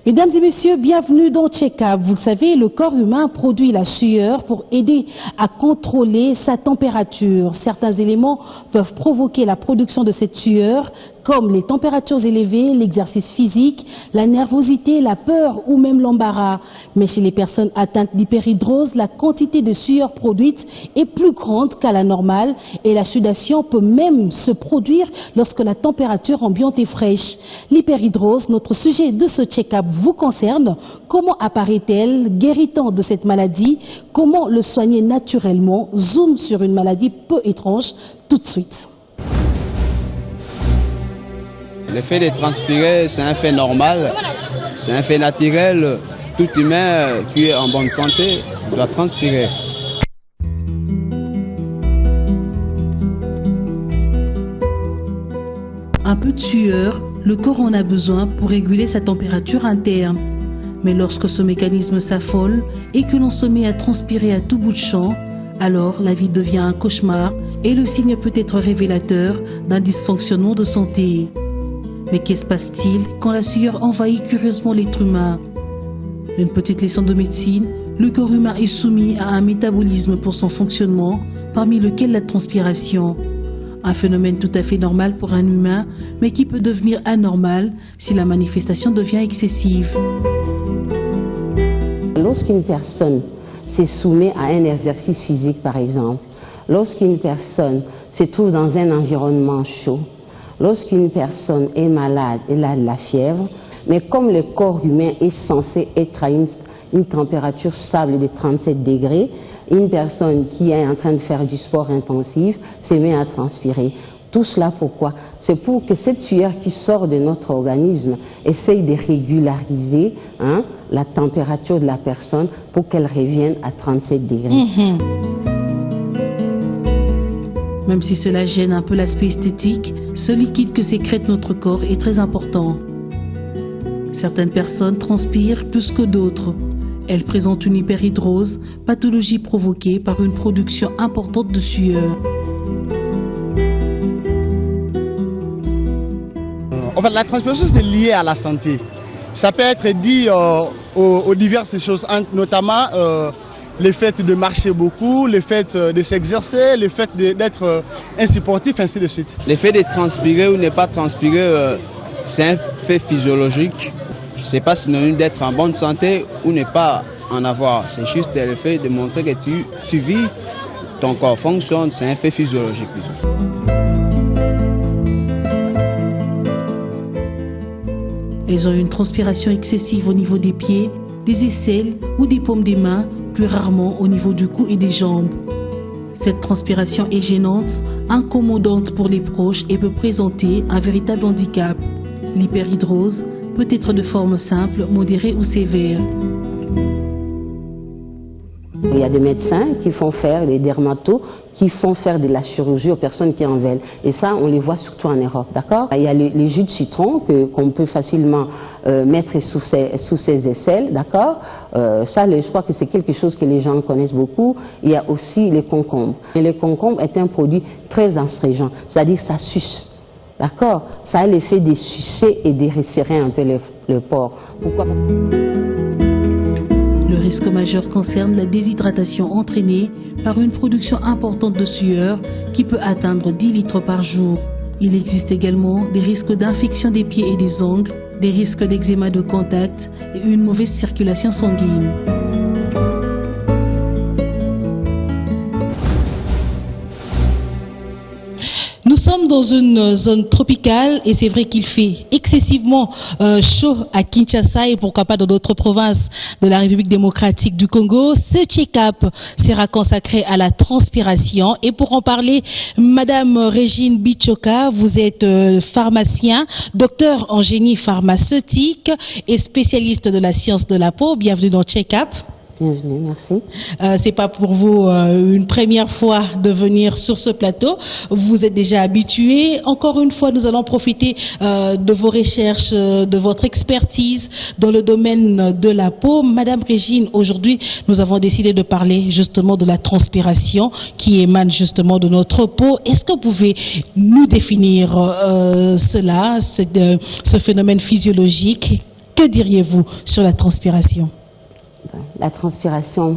Mesdames et messieurs, bienvenue dans Check-up. Vous le savez, le corps humain produit la sueur pour aider à contrôler sa température. Certains éléments peuvent provoquer la production de cette sueur, comme les températures élevées, l'exercice physique, la nervosité, la peur ou même l'embarras. Mais chez les personnes atteintes d'hyperhidrose, la quantité de sueur produite est plus grande qu'à la normale et la sudation peut même se produire lorsque la température ambiante est fraîche. L'hyperhidrose, notre sujet de ce check-up, vous concerne. Comment apparaît-elle? Guérit-on de cette maladie? Comment le soigner naturellement? Zoom sur une maladie peu étrange tout de suite. Le fait de transpirer, c'est un fait normal, c'est un fait naturel. Tout humain qui est en bonne santé doit transpirer. Un peu de sueur, le corps en a besoin pour réguler sa température interne. Mais lorsque ce mécanisme s'affole et que l'on se met à transpirer à tout bout de champ, alors la vie devient un cauchemar et le signe peut être révélateur d'un dysfonctionnement de santé. Mais qu'est-ce se passe-t-il quand la sueur envahit curieusement l'être humain? Une petite leçon de médecine, le corps humain est soumis à un métabolisme pour son fonctionnement, parmi lequel la transpiration. Un phénomène tout à fait normal pour un humain, mais qui peut devenir anormal si la manifestation devient excessive. Lorsqu'une personne se soumet à un exercice physique, par exemple, lorsqu'une personne se trouve dans un environnement chaud, lorsqu'une personne est malade, elle a de la fièvre, mais comme le corps humain est censé être à une température stable de 37 degrés, une personne qui est en train de faire du sport intensif se met à transpirer. Tout cela pourquoi? C'est pour que cette sueur qui sort de notre organisme essaye de régulariser la température de la personne pour qu'elle revienne à 37 degrés. Même si cela gêne un peu l'aspect esthétique, ce liquide que sécrète notre corps est très important. Certaines personnes transpirent plus que d'autres. Elles présentent une hyperhidrose, pathologie provoquée par une production importante de sueur. En fait, la transpiration, c'est lié à la santé. Ça peut être dit aux diverses choses, notamment le fait de marcher beaucoup, le fait de s'exercer, le fait d'être un sportif, ainsi de suite. Le fait de transpirer ou ne pas transpirer, c'est un fait physiologique. Ce n'est pas synonyme d'être en bonne santé ou ne pas en avoir. C'est juste le fait de montrer que tu vis, ton corps fonctionne, c'est un fait physiologique. Elles ont une transpiration excessive au niveau des pieds, des aisselles ou des paumes des mains, plus rarement au niveau du cou et des jambes. Cette transpiration est gênante, incommodante pour les proches et peut présenter un véritable handicap. L'hyperhidrose peut être de forme simple, modérée ou sévère. Il y a des médecins qui font faire, des dermatos, qui font faire de la chirurgie aux personnes qui en veulent. Et ça, on les voit surtout en Europe, d'accord? Il y a les jus de citron qu'on peut facilement mettre sous ses aisselles, d'accord? Ça, je crois que c'est quelque chose que les gens connaissent beaucoup. Il y a aussi les concombres. Et le concombre est un produit très astringent, c'est-à-dire ça suce. D'accord? Ça a l'effet de sucer et de resserrer un peu le porc. Pourquoi? Le risque majeur concerne la déshydratation entraînée par une production importante de sueur qui peut atteindre 10 litres par jour. Il existe également des risques d'infection des pieds et des ongles, des risques d'eczéma de contact et une mauvaise circulation sanguine. Nous sommes dans une zone tropicale et c'est vrai qu'il fait excessivement chaud à Kinshasa et pourquoi pas dans d'autres provinces de la République démocratique du Congo. Ce check-up sera consacré à la transpiration et pour en parler, Madame Régine Bichoka, vous êtes pharmacien, docteur en génie pharmaceutique et spécialiste de la science de la peau. Bienvenue dans Check-up. Bienvenue, merci. C'est pas pour vous une première fois de venir sur ce plateau. Vous êtes déjà habitué. Encore une fois, nous allons profiter de vos recherches, de votre expertise dans le domaine de la peau. Madame Régine, aujourd'hui, nous avons décidé de parler justement de la transpiration qui émane justement de notre peau. Est-ce que vous pouvez nous définir ce phénomène physiologique? Que diriez-vous sur la transpiration? La transpiration,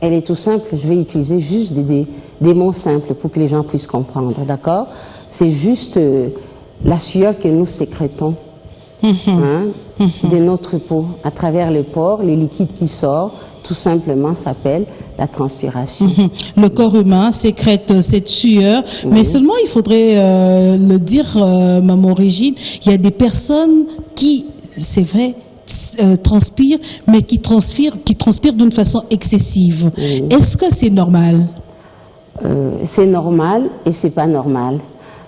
elle est tout simple. Je vais utiliser juste des mots simples pour que les gens puissent comprendre, d'accord? C'est juste la sueur que nous sécrétons de notre peau à travers les pores, les liquides qui sortent, tout simplement s'appelle la transpiration. Le corps humain sécrète cette sueur, mais seulement il faudrait le dire, Maman Régine, il y a des personnes qui, c'est vrai, transpirent, mais qui transpirent d'une façon excessive. Est-ce que c'est normal? C'est normal et c'est pas normal.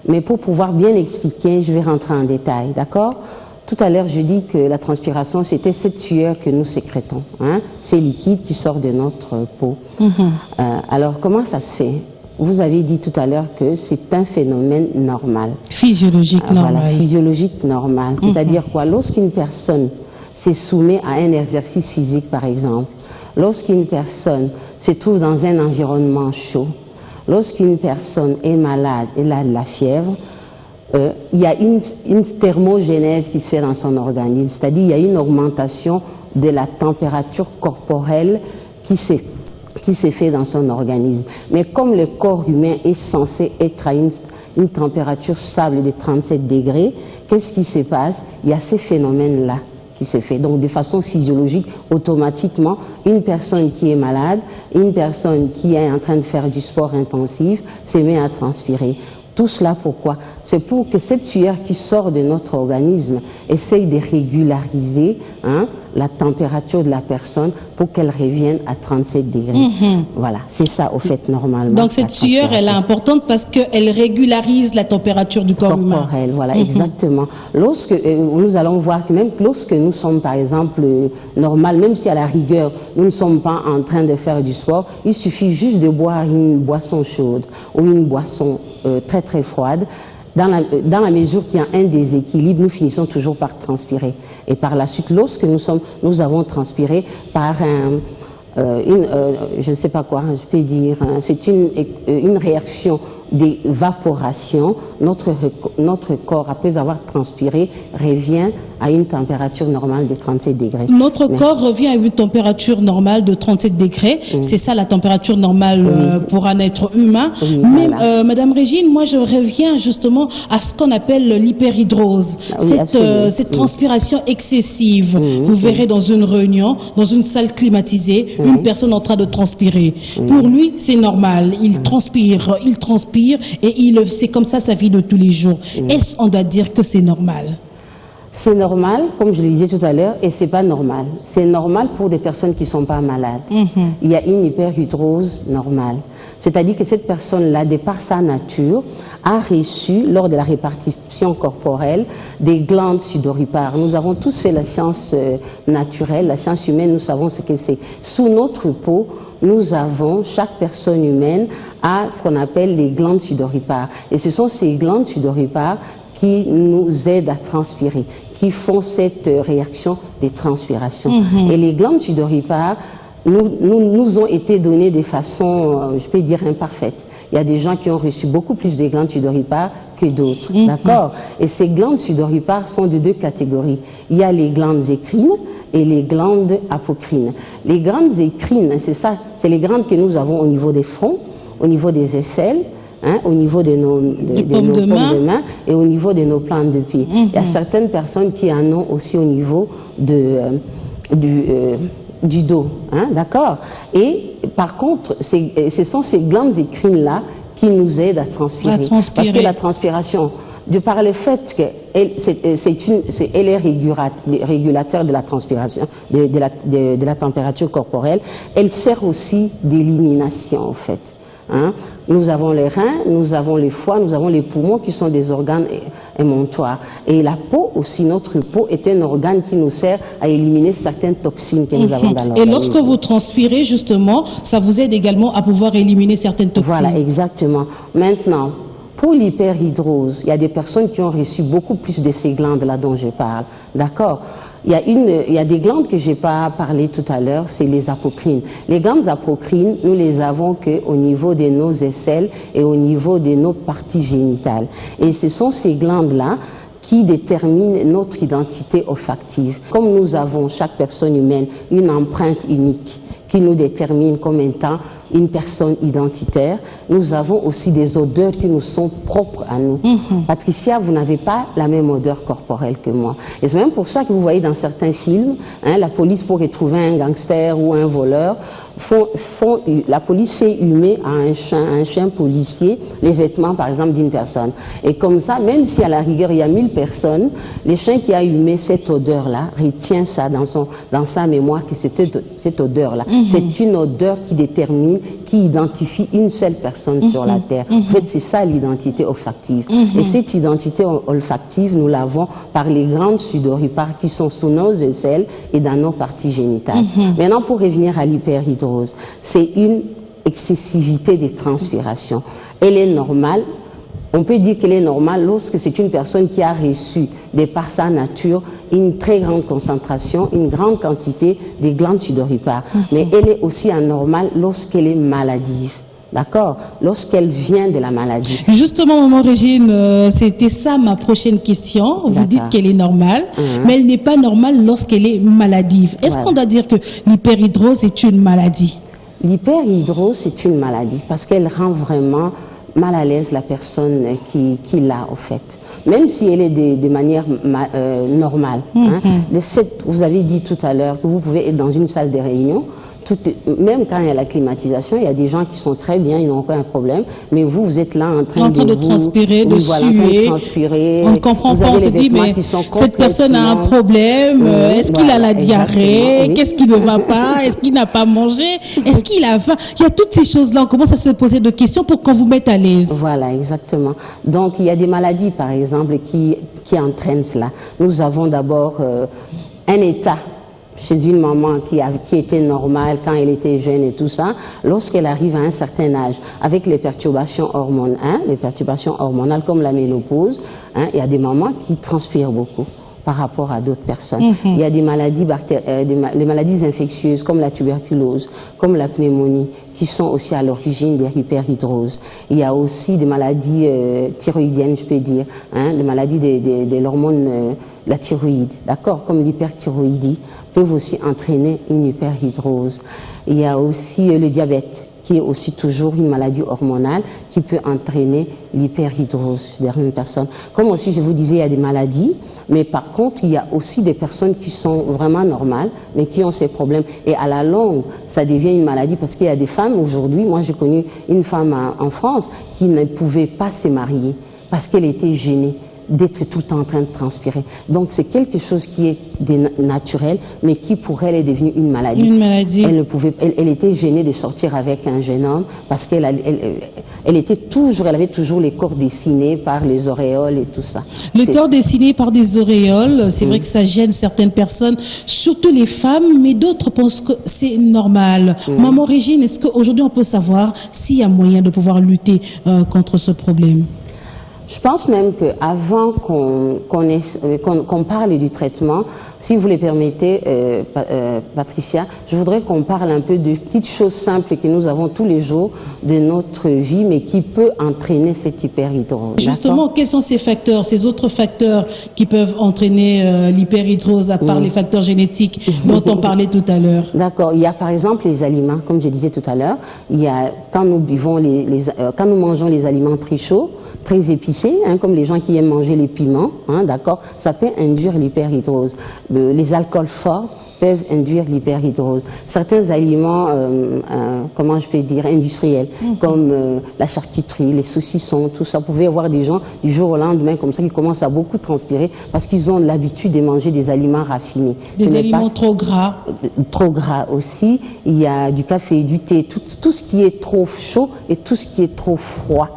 Mais pour pouvoir bien expliquer, je vais rentrer en détail, d'accord? Tout à l'heure, je dis que la transpiration, c'était cette sueur que nous sécrétons, ces liquides qui sortent de notre peau. Alors, comment ça se fait? Vous avez dit tout à l'heure que c'est un phénomène normal. Physiologique normal. Voilà, physiologique normal. C'est-à-dire quoi? Lorsqu'une personne se soumet à un exercice physique, par exemple, lorsqu'une personne se trouve dans un environnement chaud, lorsqu'une personne est malade, elle a de la fièvre, il y a une thermogénèse qui se fait dans son organisme, c'est-à-dire il y a une augmentation de la température corporelle qui s'est fait dans son organisme. Mais comme le corps humain est censé être à une température stable de 37 degrés, qu'est-ce qui se passe? Il y a ces phénomènes-là qui se fait. Donc de façon physiologique, automatiquement, une personne qui est malade, une personne qui est en train de faire du sport intensif, se met à transpirer. Tout cela pourquoi? C'est pour que cette sueur qui sort de notre organisme essaye de régulariser la température de la personne pour qu'elle revienne à 37 degrés. Voilà, c'est ça au fait normalement. Donc cette sueur, elle est importante parce qu'elle régularise la température du corps humain. Corporelle, voilà, exactement. Lorsque nous allons voir que même lorsque nous sommes par exemple normal, même si à la rigueur nous ne sommes pas en train de faire du sport, il suffit juste de boire une boisson chaude ou une boisson très très froide. Dans la mesure qu'il y a un déséquilibre, nous finissons toujours par transpirer. Et par la suite, lorsque nous avons transpiré par je ne sais pas quoi, je peux dire, c'est une réaction d'évaporation. Notre corps, après avoir transpiré, revient à une température normale de 37 degrés. Notre corps revient à une température normale de 37 degrés. C'est ça la température normale pour un être humain. Mais voilà. Madame Régine, moi je reviens justement à ce qu'on appelle l'hyperhydrose. Cette transpiration excessive. Vous verrez dans une réunion, dans une salle climatisée, une personne en train de transpirer. Pour lui, c'est normal. Il transpire et c'est comme ça sa vie de tous les jours. Est-ce qu'on doit dire que c'est normal? C'est normal, comme je le disais tout à l'heure, et c'est pas normal. C'est normal pour des personnes qui sont pas malades. Il y a une hyperhydrose normale. C'est-à-dire que cette personne-là, de par sa nature, a reçu, lors de la répartition corporelle, des glandes sudoripares. Nous avons tous fait la science naturelle, la science humaine, nous savons ce que c'est. Sous notre peau, nous avons, chaque personne humaine a ce qu'on appelle les glandes sudoripares. Et ce sont ces glandes sudoripares qui nous aident à transpirer, qui font cette réaction des transpirations. Et les glandes sudoripares nous ont été données de façon, je peux dire, imparfaite. Il y a des gens qui ont reçu beaucoup plus de glandes sudoripares que d'autres, d'accord? Et ces glandes sudoripares sont de deux catégories. Il y a les glandes écrines et les glandes apocrines. Les glandes écrines, c'est ça, c'est les glandes que nous avons au niveau des fronts, au niveau des aisselles, au niveau de nos paumes de main et au niveau de nos plantes de pied. Il y a certaines personnes qui en ont aussi au niveau du dos, d'accord? Et par contre, ce sont ces glandes écrines-là qui nous aident à transpirer. Parce que la transpiration, de par le fait qu'elle est régulateur de la transpiration, de la température corporelle, elle sert aussi d'élimination en fait. Nous avons les reins, nous avons les foies, nous avons les poumons qui sont des organes émontoires. Et la peau aussi, notre peau est un organe qui nous sert à éliminer certaines toxines que nous avons dans l'organisme. Et lorsque vous transpirez justement, ça vous aide également à pouvoir éliminer certaines toxines. Voilà, exactement. Maintenant, pour l'hyperhydrose, il y a des personnes qui ont reçu beaucoup plus de ces glandes-là dont je parle. D'accord? Il y a des glandes que je n'ai pas parlé tout à l'heure, c'est les apocrines. Les glandes apocrines, nous les avons qu'au niveau de nos aisselles et au niveau de nos parties génitales. Et ce sont ces glandes-là qui détermine notre identité olfactive. Comme nous avons, chaque personne humaine, une empreinte unique qui nous détermine comme étant une personne identitaire, nous avons aussi des odeurs qui nous sont propres à nous. Patricia, vous n'avez pas la même odeur corporelle que moi. Et c'est même pour ça que vous voyez dans certains films, la police pour retrouver un gangster ou un voleur, la police fait humer à un chien policier les vêtements par exemple d'une personne. Et comme ça, même si à la rigueur il y a 1000 personnes, le chien qui a humé cette odeur-là retient ça dans sa mémoire que c'était cette odeur-là. C'est une odeur qui détermine, qui identifie une seule personne sur la terre. En fait, c'est ça l'identité olfactive. Et cette identité olfactive, nous l'avons par les grandes sudoripares qui sont sous nos aisselles et dans nos parties génitales. Maintenant, pour revenir à l'hyperhidrose, c'est une excessivité des transpirations. Elle est normale. On peut dire qu'elle est normale lorsque c'est une personne qui a reçu, de par sa nature, une très grande concentration, une grande quantité des glandes sudoripares. Mais elle est aussi anormale lorsqu'elle est maladive. D'accord? Lorsqu'elle vient de la maladie. Justement, maman Régine, c'était ça ma prochaine question. Vous dites qu'elle est normale, mais elle n'est pas normale lorsqu'elle est maladive. Est-ce qu'on doit dire que l'hyperhidrose est une maladie? L'hyperhidrose, c'est une maladie parce qu'elle rend vraiment mal à l'aise la personne qui l'a, au fait. Même si elle est de manière normale. Le fait, vous avez dit tout à l'heure que vous pouvez être dans une salle de réunion, même quand il y a la climatisation, il y a des gens qui sont très bien, ils n'ont aucun problème, mais vous êtes là en train de transpirer, de suer. On ne comprend pas, on se dit, mais cette personne a un problème, est-ce qu'il a la diarrhée, qu'est-ce qui ne va pas, est-ce qu'il n'a pas mangé, est-ce qu'il a faim? Il y a toutes ces choses-là, on commence à se poser des questions pour qu'on vous mette à l'aise. Voilà, exactement. Donc, il y a des maladies, par exemple, qui entraînent cela. Nous avons d'abord un état chez une maman qui était normale quand elle était jeune et tout ça, lorsqu'elle arrive à un certain âge, avec les perturbations hormonales comme la ménopause, il y a des mamans qui transpirent beaucoup par rapport à d'autres personnes. Il y a des maladies les maladies infectieuses comme la tuberculose, comme la pneumonie, qui sont aussi à l'origine de l'hyperhidrose. Il y a aussi des maladies thyroïdiennes, je peux dire, des maladies de l'hormone, la thyroïde, d'accord, comme l'hyperthyroïdie, peuvent aussi entraîner une hyperhidrose. Il y a aussi le diabète, qui est aussi toujours une maladie hormonale qui peut entraîner l'hyperhidrose chez une personne. Comme aussi je vous disais, il y a des maladies, mais par contre, il y a aussi des personnes qui sont vraiment normales, mais qui ont ces problèmes. Et à la longue, ça devient une maladie parce qu'il y a des femmes aujourd'hui, moi j'ai connu une femme en France qui ne pouvait pas se marier parce qu'elle était gênée d'être tout le temps en train de transpirer. Donc c'est quelque chose qui est naturel, mais qui pour elle est devenu une maladie. Une maladie. Elle était gênée de sortir avec un jeune homme parce qu'elle avait toujours les corps dessinés par les auréoles et tout ça. Le corps dessiné par des auréoles, c'est vrai que ça gêne certaines personnes, surtout les femmes, mais d'autres pensent que c'est normal. Maman Régine, est-ce qu'aujourd'hui on peut savoir s'il y a moyen de pouvoir lutter contre ce problème? Je pense même qu'avant qu'on parle du traitement, si vous le permettez, Patricia, je voudrais qu'on parle un peu de petites choses simples que nous avons tous les jours de notre vie, mais qui peut entraîner cette hyperhidrose. Justement, quels sont ces facteurs, ces autres facteurs qui peuvent entraîner l'hyperhidrose, à part les facteurs génétiques dont on parlait tout à l'heure? D'accord. Il y a par exemple les aliments, comme je disais tout à l'heure. Il y a quand nous buvons quand nous mangeons les aliments très chauds, très épicés, comme les gens qui aiment manger les piments, d'accord, ça peut induire l'hyperhidrose. Les alcools forts peuvent induire l'hyperhidrose. Certains aliments, comment je peux dire, industriels, comme la charcuterie, les saucissons, tout ça. Vous pouvez avoir des gens du jour au lendemain comme ça qui commencent à beaucoup transpirer parce qu'ils ont l'habitude de manger des aliments raffinés. Des aliments trop gras. Trop gras aussi. Il y a du café, du thé, tout ce qui est trop chaud et tout ce qui est trop froid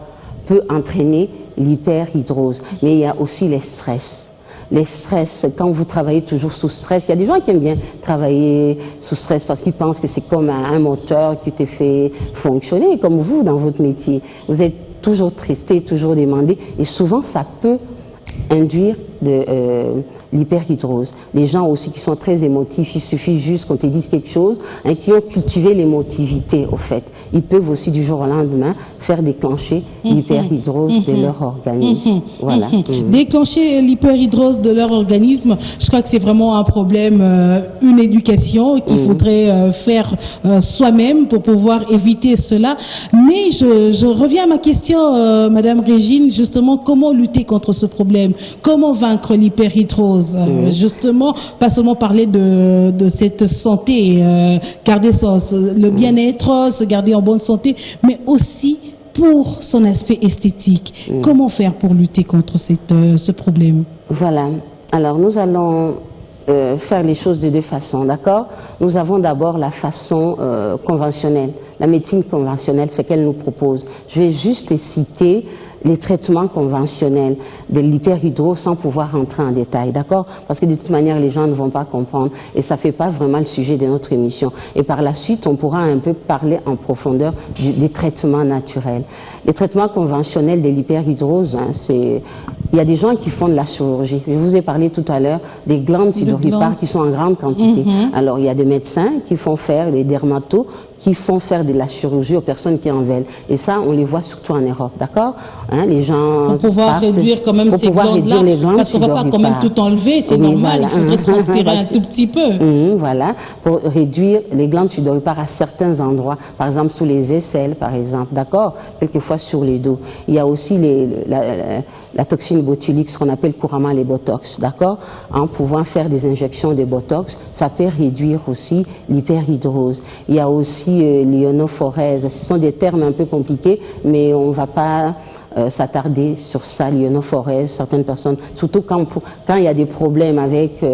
peut entraîner l'hyperhidrose. Mais il y a aussi les stress. Les stress, quand vous travaillez toujours sous stress, il y a des gens qui aiment bien travailler sous stress parce qu'ils pensent que c'est comme un moteur qui te fait fonctionner, comme vous dans votre métier. Vous êtes toujours tristé, toujours demandé, et souvent ça peut induire de l'hyperhidrose. Les gens aussi qui sont très émotifs, il suffit juste qu'on te dise quelque chose, hein, qui ont cultivé l'émotivité au fait. Ils peuvent aussi du jour au lendemain faire déclencher l'hyperhidrose de leur organisme. Voilà. Déclencher l'hyperhidrose de leur organisme, je crois que c'est vraiment un problème, une éducation qu'il faudrait faire soi-même pour pouvoir éviter cela. Mais je reviens à ma question, Madame Régine, justement, comment lutter contre ce problème? Comment vaincre l'hyperhidrose? Justement, pas seulement parler de cette santé, garder le bien-être, se garder en bonne santé, mais aussi pour son aspect esthétique. Comment faire pour lutter contre ce problème? Voilà. Alors, nous allons faire les choses de deux façons, d'accord? Nous avons d'abord la façon conventionnelle, la médecine conventionnelle, ce qu'elle nous propose. Je vais juste citer les traitements conventionnels de l'hyperhidrose sans pouvoir rentrer en détail, d'accord? Parce que de toute manière, les gens ne vont pas comprendre et ça fait pas vraiment le sujet de notre émission. Et par la suite, on pourra un peu parler en profondeur des traitements naturels. Les traitements conventionnels de l'hyperhidrose, hein, il y a des gens qui font de la chirurgie. Je vous ai parlé tout à l'heure des glandes sudoripares qui sont en grande quantité. Alors, il y a des médecins qui font faire, des dermatos, qui font faire de la chirurgie aux personnes qui en veulent. Et ça, on les voit surtout en Europe, d'accord? Hein, les gens pour pouvoir réduire quand même ces glandes-là, parce qu'on ne va pas quand même tout enlever, c'est normal, il faudrait transpirer un tout petit peu. Voilà, pour réduire les glandes sudoripares à certains endroits, par exemple sous les aisselles, par exemple, d'accord? Quelquefois sur les dos. Il y a aussi la toxine botulique, ce qu'on appelle couramment les botox, d'accord? En pouvant faire des injections de botox, ça peut réduire aussi l'hyperhidrose. Il y a aussi l'ionophorèse. Ce sont des termes un peu compliqués, mais on ne va pas s'attarder sur ça, l'ionophorèse. Certaines personnes, surtout quand il y a des problèmes avec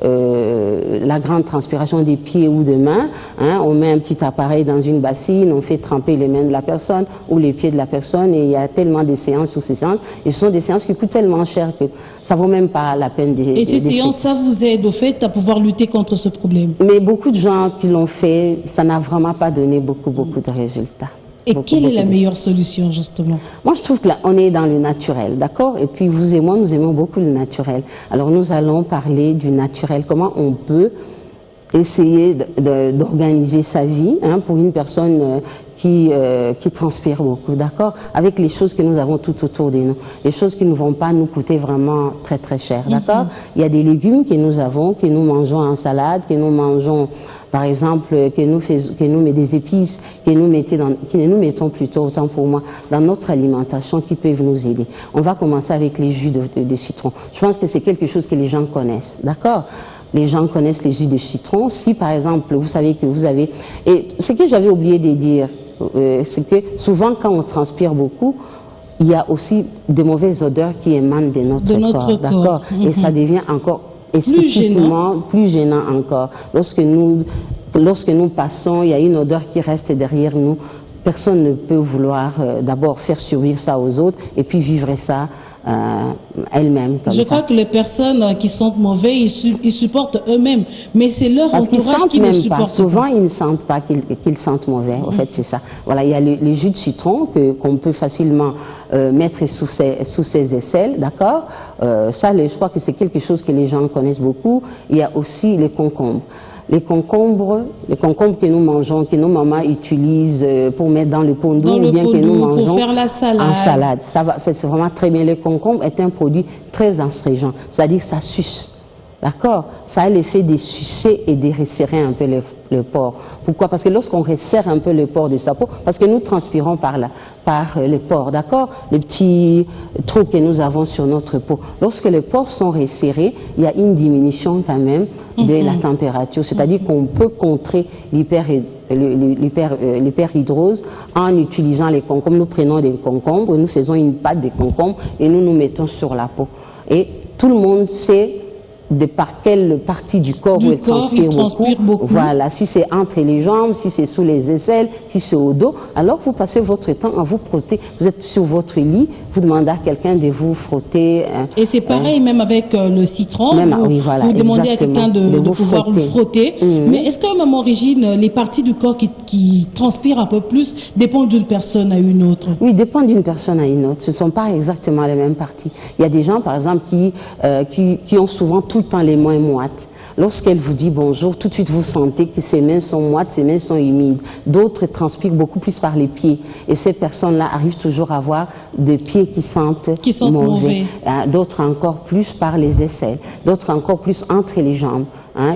la grande transpiration des pieds ou des mains, hein, on met un petit appareil dans une bassine, on fait tremper les mains de la personne ou les pieds de la personne, et il y a tellement de séances sous ces séances, et ce sont des séances qui coûtent tellement cher que ça vaut même pas la peine Et ces séances, ça vous aide au fait à pouvoir lutter contre ce problème? Mais beaucoup de gens qui l'ont fait, ça n'a vraiment pas donné beaucoup de résultats. Et quelle est la meilleure solution, justement? Moi, je trouve que là, on est dans le naturel, d'accord? Et puis, vous et moi, nous aimons beaucoup le naturel. Alors, nous allons parler du naturel. Comment on peut essayer d'organiser sa vie, hein, pour une personne qui transpire beaucoup, d'accord? Avec les choses que nous avons tout autour de nous. Les choses qui ne vont pas nous coûter vraiment très, très cher, d'accord? Il y a des légumes que nous avons, que nous mangeons en salade, que nous mangeons, par exemple, que nous mettons des épices, que nous mettons plutôt, autant pour moi, dans notre alimentation qui peuvent nous aider. On va commencer avec les jus de citron. Je pense que c'est quelque chose que les gens connaissent, d'accord? Les gens connaissent les jus de citron. Si, par exemple, vous savez que vous avez... Et ce que j'avais oublié de dire, c'est que souvent, quand on transpire beaucoup, il y a aussi de mauvaises odeurs qui émanent de notre corps, d'accord? Et ça devient encore esthétiquement plus gênant encore. Lorsque nous passons, il y a une odeur qui reste derrière nous. Personne ne peut vouloir d'abord faire survivre ça aux autres et puis vivre ça elles-mêmes. Je crois que les personnes qui sentent mauvais, ils supportent eux-mêmes, mais c'est leur entourage qui ne supporte pas. Souvent, ils ne sentent pas qu'ils sentent mauvais. En fait, c'est ça. Voilà, il y a les jus de citron qu'on peut facilement mettre sous ses aisselles, d'accord? Ça, je crois que c'est quelque chose que les gens connaissent beaucoup. Il y a aussi les concombres. Les concombres que nous mangeons, que nos mamans utilisent pour mettre dans le pondou, ou bien que nous mangeons pour faire la salade. En salade. Ça va, c'est vraiment très bien. Le concombre est un produit très astringent, c'est-à-dire que ça suce. D'accord? Ça a l'effet de sucer et de resserrer un peu le pore. Pourquoi? Parce que lorsqu'on resserre un peu le pore de sa peau, parce que nous transpirons par le pore, d'accord? Les petits trous que nous avons sur notre peau. Lorsque les pores sont resserrés, il y a une diminution quand même de la température. C'est-à-dire qu'on peut contrer l'hyperhidrose en utilisant les concombres. Nous prenons des concombres, nous faisons une pâte de concombres et nous mettons sur la peau. Et tout le monde sait par quelle partie du corps où il transpire beaucoup. Voilà, si c'est entre les jambes, si c'est sous les aisselles, si c'est au dos, alors vous passez votre temps à vous frotter. Vous êtes sur votre lit, vous demandez à quelqu'un de vous frotter. Et c'est pareil même avec le citron, vous demandez à quelqu'un de pouvoir le frotter. Mais est-ce que même origine, les parties du corps qui transpirent un peu plus dépendent d'une personne à une autre? Oui, dépendent d'une personne à une autre. Ce ne sont pas exactement les mêmes parties. Il y a des gens, par exemple, qui ont souvent tout le temps les mains moites. Lorsqu'elle vous dit bonjour, tout de suite vous sentez que ses mains sont moites, ses mains sont humides. D'autres transpirent beaucoup plus par les pieds. Et ces personnes-là arrivent toujours à avoir des pieds qui sentent mauvais. D'autres encore plus par les aisselles. D'autres encore plus entre les jambes.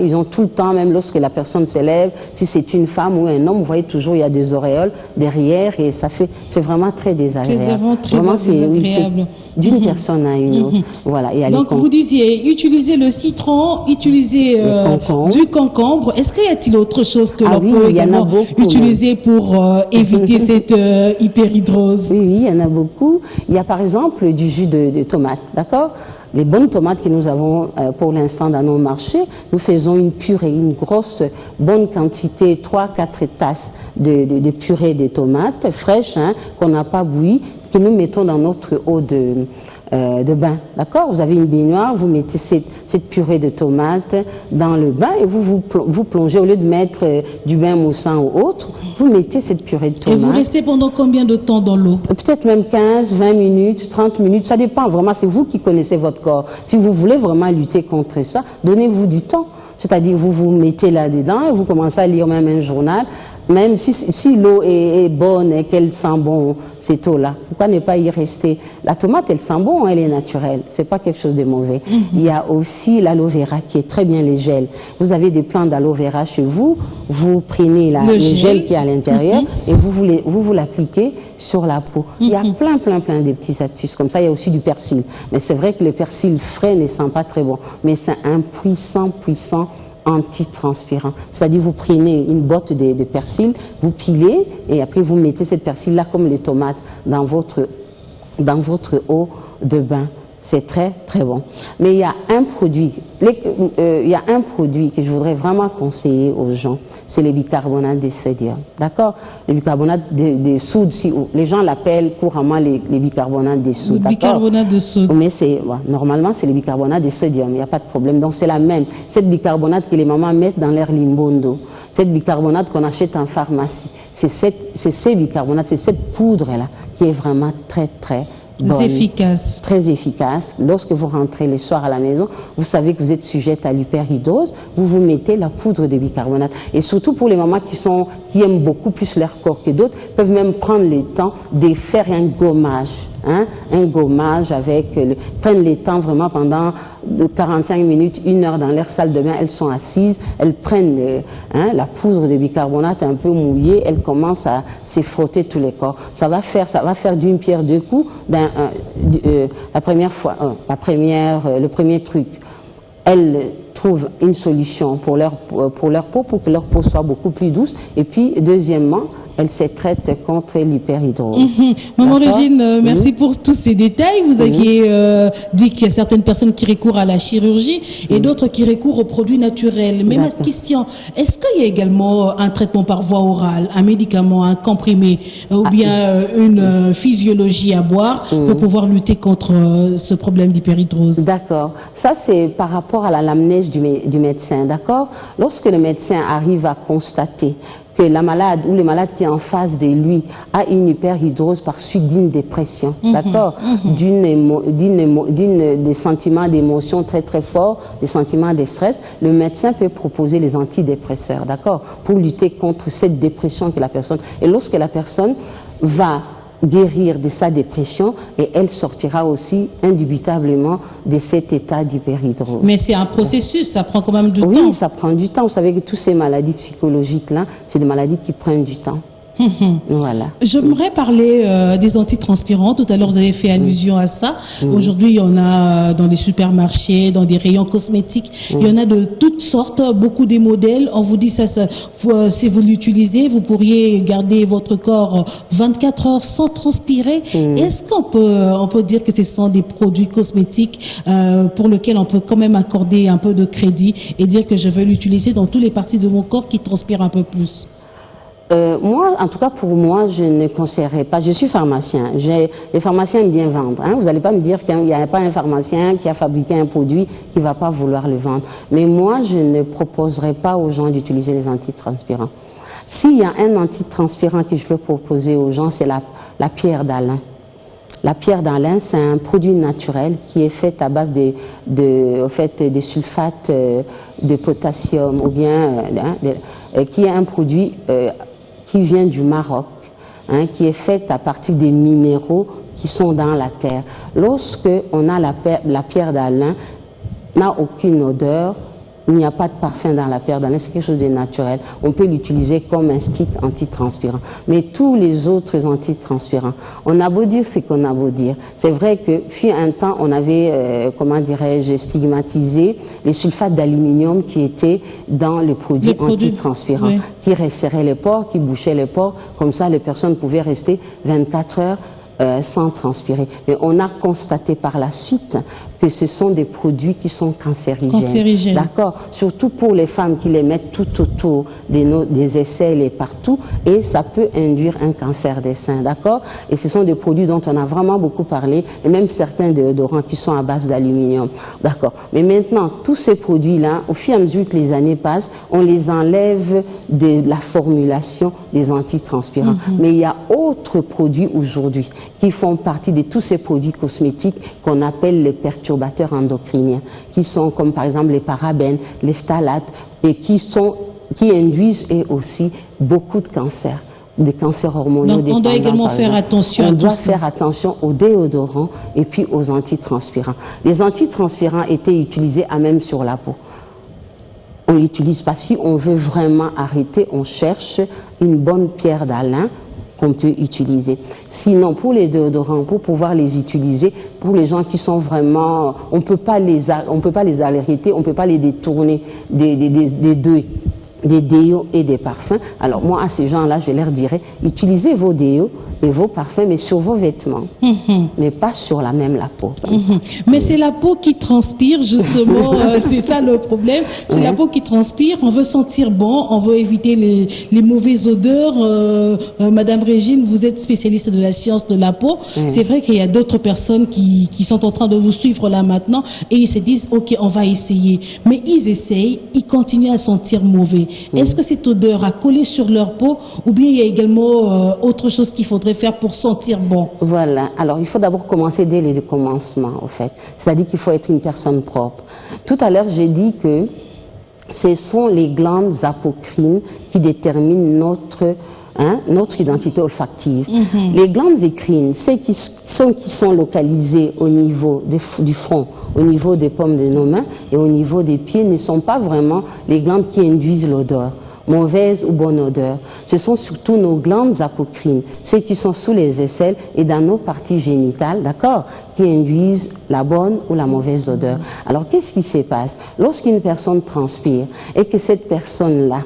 Ils ont tout le temps, même lorsque la personne se lève, si c'est une femme ou un homme, vous voyez toujours il y a des auréoles derrière et c'est vraiment très désagréable. C'est vraiment très désagréable. D'une personne à une autre. Voilà. Et donc vous disiez, utilisez le citron, utilisez du concombre. Est-ce qu'il y a-t-il autre chose que l'on peut également utiliser pour éviter cette hyperhidrose? Oui, il y en a beaucoup. Il y a par exemple du jus de tomate, d'accord? Les bonnes tomates que nous avons pour l'instant dans nos marchés, nous faisons une purée, une grosse bonne quantité, 3-4 tasses de purée de tomates fraîches, qu'on n'a pas bouillie, que nous mettons dans notre eau de bain. D'accord? Vous avez une baignoire, vous mettez cette purée de tomates dans le bain et vous plongez, au lieu de mettre du bain moussant ou autre, vous mettez cette purée de tomates. Et vous restez pendant combien de temps dans l'eau? Peut-être même 15, 20 minutes, 30 minutes, ça dépend vraiment, c'est vous qui connaissez votre corps. Si vous voulez vraiment lutter contre ça, donnez-vous du temps. C'est-à-dire, vous vous mettez là-dedans et vous commencez à lire même un journal. Même si l'eau est bonne et qu'elle sent bon, cette eau-là, pourquoi ne pas y rester? La tomate, elle sent bon, elle est naturelle, c'est pas quelque chose de mauvais. Il y a aussi l'aloe vera qui est très bien, les gels. Vous avez des plantes d'aloe vera chez vous, vous prenez le gel qui est à l'intérieur et vous l'appliquez sur la peau. Il y a plein de petites astuces comme ça. Il y a aussi du persil. Mais c'est vrai que le persil frais ne sent pas très bon, mais c'est un puissant anti-transpirant. C'est-à-dire, vous prenez une botte de persil, vous pilez et après vous mettez cette persil-là comme les tomates dans votre eau de bain. C'est très bon. Mais il y a un produit, que je voudrais vraiment conseiller aux gens, c'est le bicarbonate de sodium. D'accord? Le bicarbonate de soude, les gens l'appellent couramment les bicarbonates de soude. Le bicarbonate de soude. Mais normalement, c'est le bicarbonate de sodium, il n'y a pas de problème. Donc c'est la même. Cette bicarbonate que les mamans mettent dans leur limbondo, cette bicarbonate qu'on achète en pharmacie, c'est ces bicarbonates, c'est cette poudre-là qui est vraiment très bonne, efficace. Très efficace. Lorsque vous rentrez le soir à la maison, vous savez que vous êtes sujette à l'hyperhidrose, vous mettez la poudre de bicarbonate. Et surtout pour les mamans qui aiment beaucoup plus leur corps que d'autres, peuvent même prendre le temps de faire un gommage. Un gommage prennent le temps vraiment pendant 45 minutes, 1 heure dans leur salle de bain, elles sont assises, elles prennent la poudre de bicarbonate un peu mouillée, elles commencent à se frotter tous les corps. Ça va faire d'une pierre deux coups. Le premier truc, elles trouvent une solution pour leur peau, pour que leur peau soit beaucoup plus douce. Et puis, deuxièmement, elle se traite contre l'hyperhidrose. Maman Régine, merci pour tous ces détails. Vous aviez dit qu'il y a certaines personnes qui recourent à la chirurgie et d'autres qui recourent aux produits naturels. Mais ma question, est-ce qu'il y a également un traitement par voie orale, un médicament, un comprimé ou bien une physiologie à boire pour pouvoir lutter contre ce problème d'hyperhidrose? D'accord. Ça, c'est par rapport à l'anamnèse du médecin. D'accord? Lorsque le médecin arrive à constater que la malade ou le malade qui est en face de lui a une hyperhidrose par suite d'une dépression, d'accord, des sentiments d'émotion très forts, des sentiments de stress, le médecin peut proposer les antidépresseurs, d'accord, pour lutter contre cette dépression que la personne. Et lorsque la personne va guérir de sa dépression et elle sortira aussi indubitablement de cet état d'hyperhidrose. Mais c'est un processus, ça prend quand même du temps. Oui, ça prend du temps. Vous savez que toutes ces maladies psychologiques-là, c'est des maladies qui prennent du temps. Voilà. J'aimerais parler des antitranspirants. Tout à l'heure, vous avez fait allusion à ça. Aujourd'hui, il y en a dans les supermarchés, dans des rayons cosmétiques. Il y en a de toutes sortes, beaucoup des modèles. On vous dit ça, si vous l'utilisez, vous pourriez garder votre corps 24 heures sans transpirer. Est-ce qu'on peut dire que ce sont des produits cosmétiques pour lesquels on peut quand même accorder un peu de crédit et dire que je veux l'utiliser dans toutes les parties de mon corps qui transpirent un peu plus? Moi, en tout cas pour moi, je ne conseillerais pas. Je suis pharmacien. Les pharmaciens aiment bien vendre. Hein. Vous n'allez pas me dire qu'il n'y a pas un pharmacien qui a fabriqué un produit qui ne va pas vouloir le vendre. Mais moi, je ne proposerais pas aux gens d'utiliser les antitranspirants. S'il y a un antitranspirant que je peux proposer aux gens, c'est la pierre d'Alain. La pierre d'Alain, c'est un produit naturel qui est fait à base de sulfate de potassium ou bien qui est un produit qui vient du Maroc, hein, qui est fait à partir des minéraux qui sont dans la terre. Lorsque on a la pierre d'Alain, n'a aucune odeur, il n'y a pas de parfum dans la pierre d'Alain, c'est quelque chose de naturel. On peut l'utiliser comme un stick antitranspirant. Mais tous les autres antitranspirants, on a beau dire ce qu'on a beau dire. C'est vrai que, fut un temps, on avait, comment dirais-je, stigmatisé les sulfates d'aluminium qui étaient dans les produits antitranspirants, oui, qui resserraient les pores, qui bouchaient les pores. Comme ça, les personnes pouvaient rester 24 heures sans transpirer. Mais on a constaté par la suite que ce sont des produits qui sont cancérigènes. D'accord. Surtout pour les femmes qui les mettent tout autour des aisselles et partout, et ça peut induire un cancer des seins. D'accord. Et ce sont des produits dont on a vraiment beaucoup parlé, et même certains déodorants qui sont à base d'aluminium. D'accord. Mais maintenant, tous ces produits-là, au fur et à mesure que les années passent, on les enlève de la formulation des antitranspirants. Mais il y a autres produits aujourd'hui qui font partie de tous ces produits cosmétiques qu'on appelle les perturbateurs endocriniens, qui sont comme par exemple les parabènes, les phtalates, et qui induisent et aussi beaucoup de cancers, des cancers hormonaux. Donc on doit également faire attention à tout ça. On doit faire attention aux déodorants et puis aux antitranspirants. Les antitranspirants étaient utilisés à même sur la peau. On l'utilise pas. Si on veut vraiment arrêter, on cherche une bonne pierre d'Alain qu'on peut utiliser. Sinon, pour les déodorants, pour pouvoir les utiliser, pour les gens qui sont vraiment, on peut pas les arrêter, on peut pas les détourner des déos et des parfums. Alors moi, à ces gens-là, je leur dirais, utilisez vos déos et vos parfums, mais sur vos vêtements, mais pas sur la peau. Mais c'est la peau qui transpire, justement, c'est ça le problème. C'est la peau qui transpire, on veut sentir bon, on veut éviter les mauvaises odeurs. Madame Régine, vous êtes spécialiste de la science de la peau. C'est vrai qu'il y a d'autres personnes qui sont en train de vous suivre là maintenant et ils se disent, ok, on va essayer. Mais ils essayent, ils continuent à sentir mauvais. Est-ce que cette odeur a collé sur leur peau ou bien il y a également autre chose qu'il faudrait faire pour sentir bon? Voilà. Alors, il faut d'abord commencer dès le commencement, en fait. C'est-à-dire qu'il faut être une personne propre. Tout à l'heure, j'ai dit que ce sont les glandes apocrines qui déterminent notre identité olfactive. Les glandes écrines, celles qui sont localisées au niveau du front, au niveau des paumes de nos mains et au niveau des pieds, ne sont pas vraiment les glandes qui induisent l'odeur, mauvaise ou bonne odeur. Ce sont surtout nos glandes apocrines, celles qui sont sous les aisselles et dans nos parties génitales, d'accord, qui induisent la bonne ou la mauvaise odeur. Alors, qu'est-ce qui se passe? Lorsqu'une personne transpire et que cette personne-là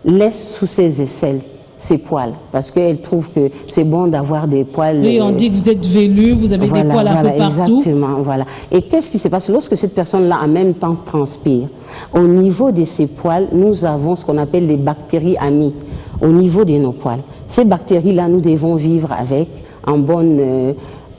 laisse sous ses aisselles ses poils, parce qu'elle trouve que c'est bon d'avoir des poils. Oui, on dit que vous êtes velu, vous avez des poils un peu partout. Exactement, voilà. Et qu'est-ce qui se passe lorsque cette personne-là en même temps transpire? Au niveau de ses poils, nous avons ce qu'on appelle les bactéries amies, au niveau de nos poils. Ces bactéries-là, nous devons vivre avec en bonne...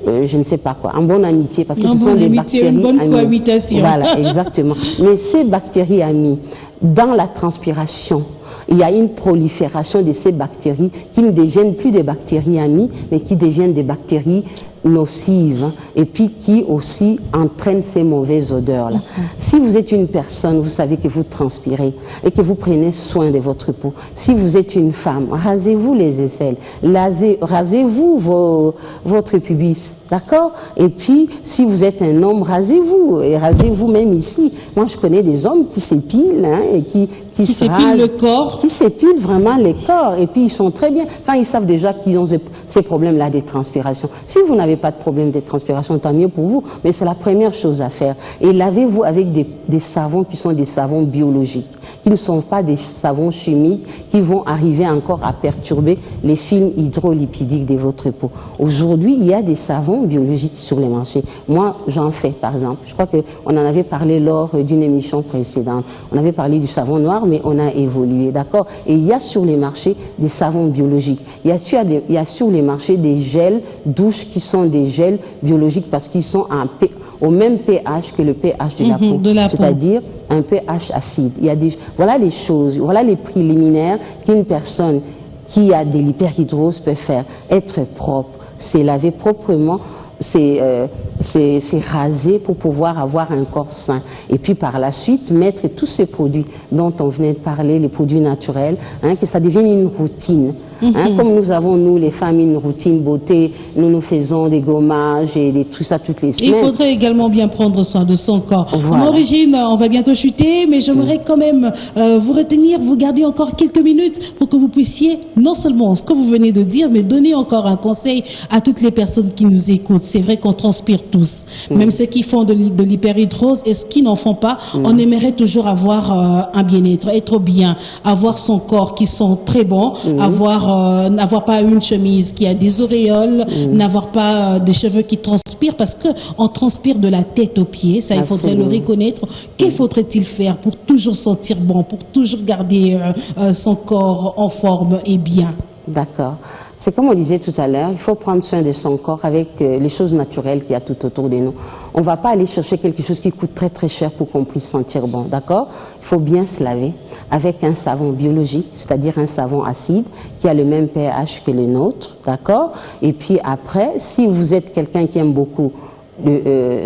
je ne sais pas quoi, en bonne amitié, parce que ce sont des bactéries une bonne cohabitation. Voilà, exactement. Mais ces bactéries amies, dans la transpiration, il y a une prolifération de ces bactéries qui ne deviennent plus des bactéries amies, mais qui deviennent des bactéries nocives et puis qui aussi entraînent ces mauvaises odeurs-là. Si vous êtes une personne, vous savez que vous transpirez et que vous prenez soin de votre peau. Si vous êtes une femme, rasez-vous les aisselles, rasez-vous votre pubis. D'accord? Et puis, si vous êtes un homme, rasez-vous. Et rasez-vous même ici. Moi, je connais des hommes qui s'épilent, hein, et qui s'épilent le corps. Qui s'épilent vraiment les corps. Et puis, ils sont très bien. Quand ils savent déjà qu'ils ont ces problèmes-là des transpirations. Si vous n'avez pas de problème de transpiration, tant mieux pour vous. Mais c'est la première chose à faire. Et lavez-vous avec des savons qui sont des savons biologiques, qui ne sont pas des savons chimiques qui vont arriver encore à perturber les films hydrolipidiques de votre peau. Aujourd'hui, il y a des savons biologiques sur les marchés. Moi, j'en fais, par exemple. Je crois qu'on en avait parlé lors d'une émission précédente. On avait parlé du savon noir, mais on a évolué, d'accord? Et il y a sur les marchés des savons biologiques. Il y a sur les marchés des gels douches qui sont des gels biologiques parce qu'ils sont au même pH que le pH de la peau. C'est-à-dire un pH acide. Voilà les choses, voilà les préliminaires qu'une personne qui a de l'hyperhidrose peut faire. Être propre, c'est laver proprement, c'est raser pour pouvoir avoir un corps sain. Et puis par la suite, mettre tous ces produits dont on venait de parler, les produits naturels, hein, que ça devienne une routine. Hein, comme nous avons, nous, les femmes, une routine beauté, nous faisons des gommages et tout ça toutes les semaines. Il faudrait également bien prendre soin de son corps. Voilà. Origine, on va bientôt chuter, mais j'aimerais quand même vous retenir, vous garder encore quelques minutes pour que vous puissiez, non seulement ce que vous venez de dire, mais donner encore un conseil à toutes les personnes qui nous écoutent. C'est vrai qu'on transpire tous, même ceux qui font de l'hyperhidrose et ceux qui n'en font pas, on aimerait toujours avoir un bien-être, être bien, avoir son corps qui sent très bon, n'avoir pas une chemise qui a des auréoles, n'avoir pas des cheveux qui transpirent, parce que on transpire de la tête aux pieds, ça il faudrait le reconnaître. Qu'il faudrait-il faire pour toujours sentir bon, pour toujours garder son corps en forme et bien? D'accord. C'est comme on disait tout à l'heure, il faut prendre soin de son corps avec les choses naturelles qu'il y a tout autour de nous. On ne va pas aller chercher quelque chose qui coûte très très cher pour qu'on puisse sentir bon, d'accord? Il faut bien se laver avec un savon biologique, c'est-à-dire un savon acide qui a le même pH que le nôtre, d'accord? Et puis après, si vous êtes quelqu'un qui aime beaucoup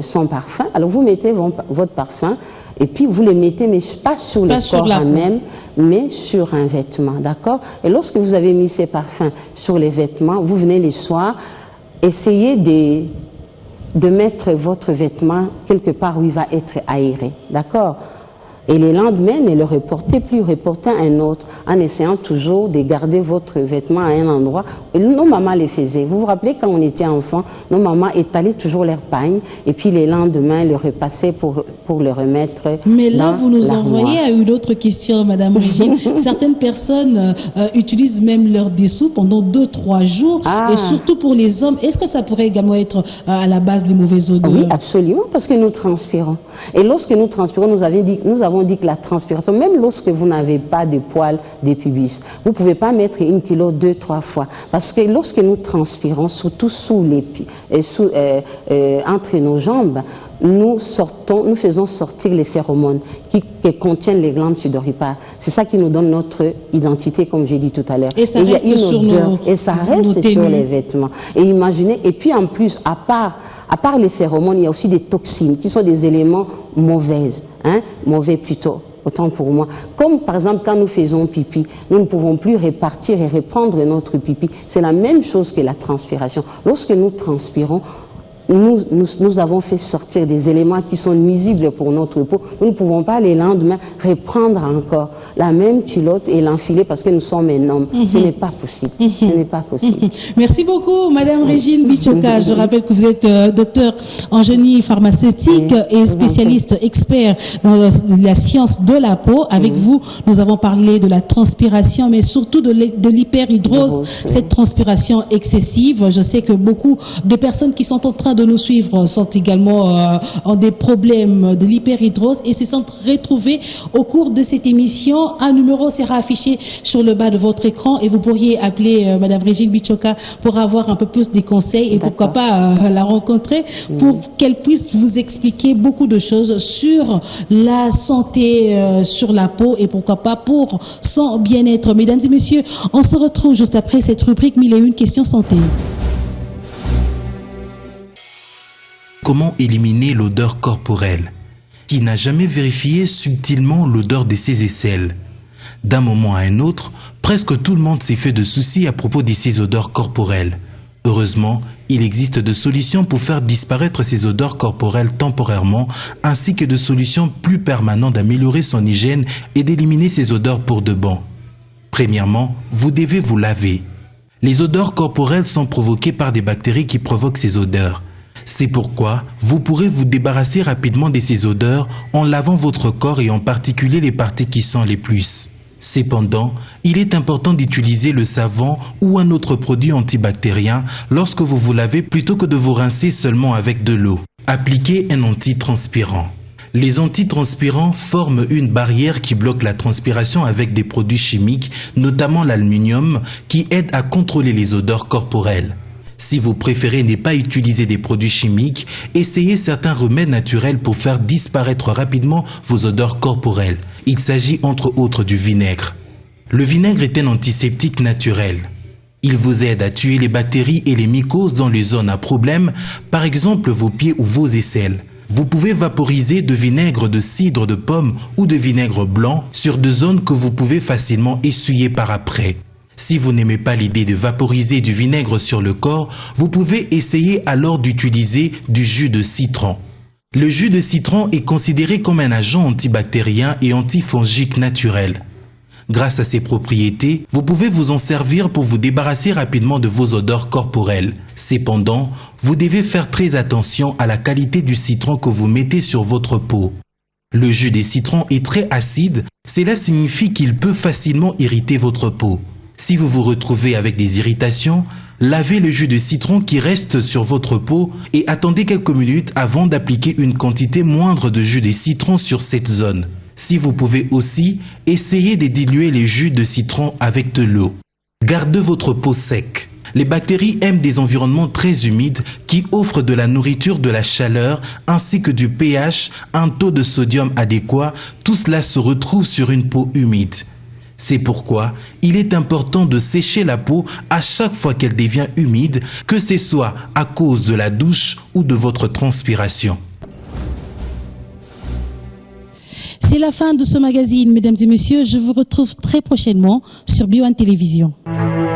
son parfum, alors vous mettez votre parfum et puis vous le mettez, mais pas sur le corps même, mais sur un vêtement, d'accord? Et lorsque vous avez mis ces parfums sur les vêtements, vous venez les soirs, essayez de mettre votre vêtement quelque part où il va être aéré, d'accord? Et les lendemains, ne le reportez plus, reportez un autre, en essayant toujours de garder votre vêtement à un endroit. Et nos mamans les faisaient. Vous vous rappelez, quand on était enfant, nos mamans étalaient toujours leur pagne, et puis les lendemains, le repassaient pour le remettre. Mais là, vous nous envoyez à une autre question, Madame Régine. Certaines personnes utilisent même leur dessous pendant 2-3 jours, et surtout pour les hommes. Est-ce que ça pourrait également être à la base des mauvaises odeurs? Oui, absolument, parce que nous transpirons. Et lorsque nous transpirons, nous avons dit que la transpiration, même lorsque vous n'avez pas de poils de pubis, vous ne pouvez pas mettre 1 kilo 2-3 fois. Parce que lorsque nous transpirons, surtout entre nos jambes, nous faisons sortir les phéromones qui contiennent les glandes sudoripares. C'est ça qui nous donne notre identité, comme j'ai dit tout à l'heure. Et ça reste sur sur les vêtements. Et imaginez, et puis en plus, à part les phéromones, il y a aussi des toxines qui sont des éléments mauvais plutôt, autant pour moi. Comme par exemple quand nous faisons pipi, nous ne pouvons plus répartir et reprendre notre pipi. C'est la même chose que la transpiration. Lorsque nous transpirons, nous avons fait sortir des éléments qui sont nuisibles pour notre peau. Nous ne pouvons pas les lendemains reprendre encore la même culotte et l'enfiler parce que nous sommes un homme. Ce n'est pas possible. Ce n'est pas possible. Merci beaucoup, Madame Régine Bichoka. Je rappelle que vous êtes docteur en génie pharmaceutique et spécialiste expert dans la science de la peau. Avec vous, nous avons parlé de la transpiration, mais surtout de l'hyperhidrose, cette transpiration excessive. Je sais que beaucoup de personnes qui sont en train de nous suivre sont également en des problèmes de l'hyperhidrose et se sont retrouvés au cours de cette émission. Un numéro sera affiché sur le bas de votre écran et vous pourriez appeler Madame Régine Bichoka pour avoir un peu plus de conseils et pourquoi pas la rencontrer pour qu'elle puisse vous expliquer beaucoup de choses sur la santé, sur la peau et pourquoi pas pour son bien-être. Mesdames et messieurs, on se retrouve juste après cette rubrique 1001 questions santé. Comment éliminer l'odeur corporelle? Qui n'a jamais vérifié subtilement l'odeur de ses aisselles? D'un moment à un autre, presque tout le monde s'est fait de soucis à propos de ces odeurs corporelles. Heureusement, il existe de solutions pour faire disparaître ces odeurs corporelles temporairement, ainsi que de solutions plus permanentes d'améliorer son hygiène et d'éliminer ces odeurs pour de bon. Premièrement, vous devez vous laver. Les odeurs corporelles sont provoquées par des bactéries qui provoquent ces odeurs. C'est pourquoi vous pourrez vous débarrasser rapidement de ces odeurs en lavant votre corps et en particulier les parties qui sont les plus. Cependant, il est important d'utiliser le savon ou un autre produit antibactérien lorsque vous vous lavez plutôt que de vous rincer seulement avec de l'eau. Appliquez un antitranspirant. Les antitranspirants forment une barrière qui bloque la transpiration avec des produits chimiques, notamment l'aluminium, qui aide à contrôler les odeurs corporelles. Si vous préférez ne pas utiliser des produits chimiques, essayez certains remèdes naturels pour faire disparaître rapidement vos odeurs corporelles. Il s'agit entre autres du vinaigre. Le vinaigre est un antiseptique naturel. Il vous aide à tuer les bactéries et les mycoses dans les zones à problème, par exemple vos pieds ou vos aisselles. Vous pouvez vaporiser de vinaigre de cidre de pomme ou de vinaigre blanc sur des zones que vous pouvez facilement essuyer par après. Si vous n'aimez pas l'idée de vaporiser du vinaigre sur le corps, vous pouvez essayer alors d'utiliser du jus de citron. Le jus de citron est considéré comme un agent antibactérien et antifongique naturel. Grâce à ses propriétés, vous pouvez vous en servir pour vous débarrasser rapidement de vos odeurs corporelles. Cependant, vous devez faire très attention à la qualité du citron que vous mettez sur votre peau. Le jus de citron est très acide, cela signifie qu'il peut facilement irriter votre peau. Si vous vous retrouvez avec des irritations, lavez le jus de citron qui reste sur votre peau et attendez quelques minutes avant d'appliquer une quantité moindre de jus de citron sur cette zone. Si vous pouvez aussi, essayez de diluer les jus de citron avec de l'eau. Gardez votre peau sec. Les bactéries aiment des environnements très humides qui offrent de la nourriture, de la chaleur, ainsi que du pH, un taux de sodium adéquat. Tout cela se retrouve sur une peau humide. C'est pourquoi il est important de sécher la peau à chaque fois qu'elle devient humide, que ce soit à cause de la douche ou de votre transpiration. C'est la fin de ce magazine, mesdames et messieurs. Je vous retrouve très prochainement sur Bio1 Télévision.